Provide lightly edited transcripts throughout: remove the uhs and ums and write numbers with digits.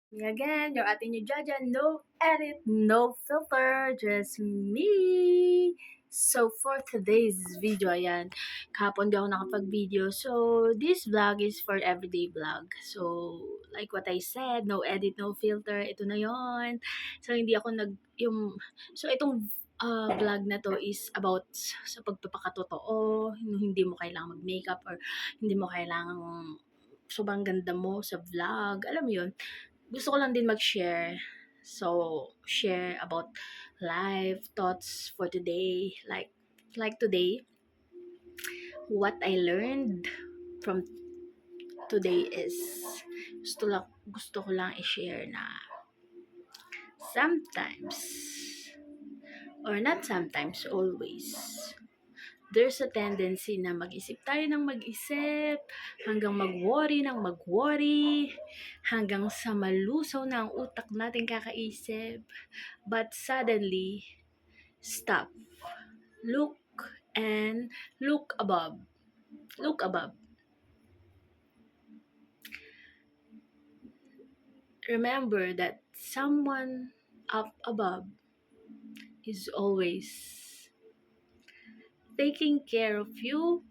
Me again, your ate nyo Jaja, no edit, no filter, just me. So for today's video, ayan, kahapon di ako nakapag-video. So this vlog is for everyday vlog. So like what I said, no edit, no filter, ito na yon. So hindi ako so itong vlog na to is about sa pagpapakatotoo, hindi mo kailangang mag-makeup or hindi mo kailangang sobrang ganda mo sa vlog. Alam mo yun, gusto ko lang din mag-share. So, share about life, thoughts for today. Like today, what I learned from today is gusto ko lang i-share na sometimes, or not sometimes, always, there's a tendency na mag-isip tayo ng mag-isip, hanggang mag-worry ng mag-worry, hanggang sa malusaw na ang utak natin kakaisip. But suddenly, stop. Look and look above. Look above. Remember that someone up above is always taking care of you,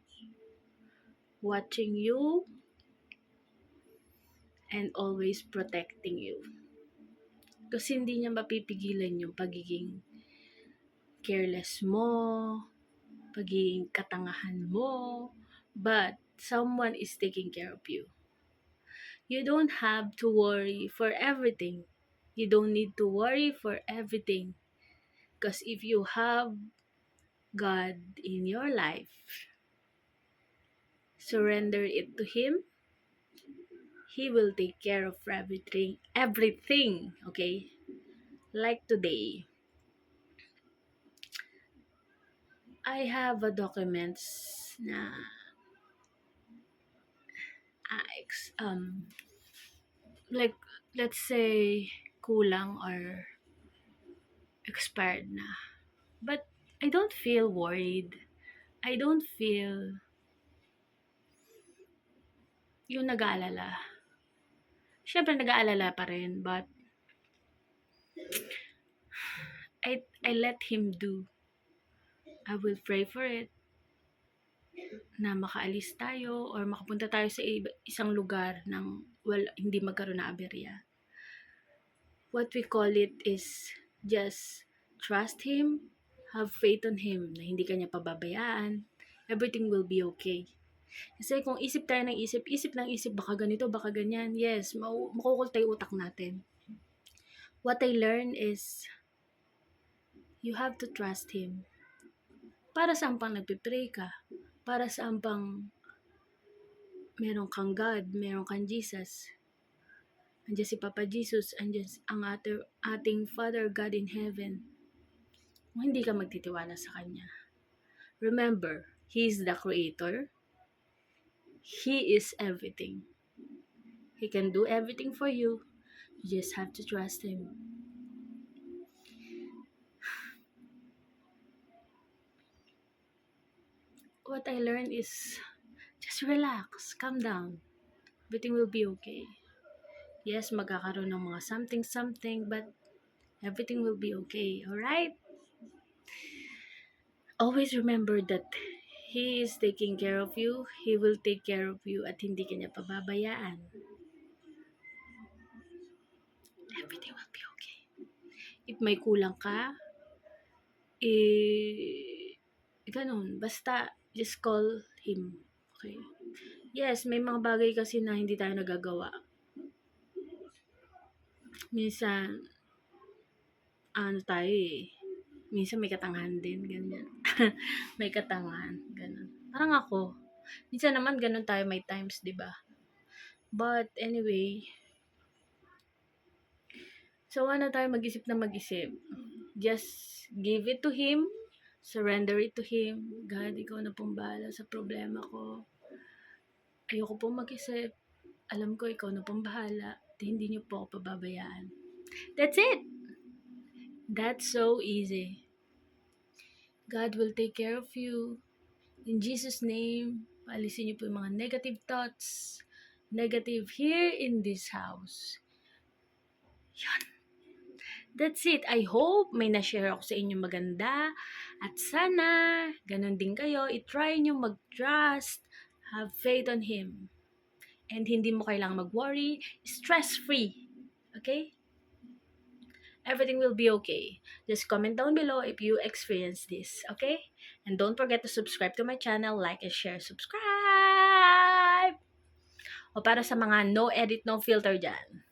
watching you, and always protecting you. Kasi hindi niya mapipigilan yung pagiging careless mo, pagiging katangahan mo, but someone is taking care of you. You don't have to worry for everything. You don't need to worry for everything. Because if you have God in your life, surrender it to Him, He will take care of everything, okay? Like today, I have a documents na like let's say kulang or expired na. But I don't feel worried. I don't feel yung nag-aalala. Siyempre nag-aalala pa rin, but I let Him do. I will pray for it na makaalis tayo or makapunta tayo sa isang lugar nang hindi magkaroon ng aberya. What we call it is just trust Him, have faith on Him na hindi kanya pababayaan. Everything will be okay. Kasi kung isip tayo ng isip ng isip, baka ganito, baka ganyan, yes, makukulta yung utak natin. What I learned is, you have to trust Him. Para saan pang nagpipray ka? Para saan pang meron kang God, meron kang Jesus? Andiyan si Papa Jesus, andiyan ang ating Father God in heaven. Kung hindi ka magtitiwala sa Kanya, remember, He is the Creator. He is everything. He can do everything for you. You just have to trust Him. What I learned is, just relax, calm down. Everything will be okay. Yes, magkakaroon ng mga something, but everything will be okay, alright? Always remember that He is taking care of you. He will take care of you at hindi ka niya pababayaan. Everything will be okay. If may kulang ka, ganun. Basta, just call Him. Okay? Yes, may mga bagay kasi na hindi tayo nagagawa. Minsan, tayo minsan may katangahan din, ganyan. May katangahan, ganun. Parang ako, minsan naman ganun tayo may times, di ba? But anyway, so tayo mag-isip na mag-isip. Just give it to Him, surrender it to Him. God, ikaw na pong bahala sa problema ko. Ayoko pong mag-isip. Alam ko ikaw na pong bahala. Hindi niyo po ako pababayaan. That's it! That's so easy. God will take care of you. In Jesus' name, paalisin niyo po yung mga negative thoughts, negative here in this house. That's it. I hope may na-share ako sa inyo maganda. At sana, ganun din kayo. I-try nyo mag-trust. Have faith on Him. And hindi mo kailangang mag-worry. Stress-free. Okay? Everything will be okay. Just comment down below if you experience this. Okay? And don't forget to subscribe to my channel. Like and share. Subscribe! O para sa mga no edit, no filter dyan.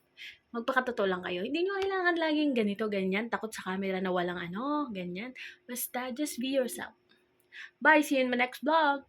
Magpakatotoo lang kayo. Hindi nyo kailangan laging ganito, ganyan. Takot sa camera na walang ganyan. Basta, just be yourself. Bye! See you in my next vlog!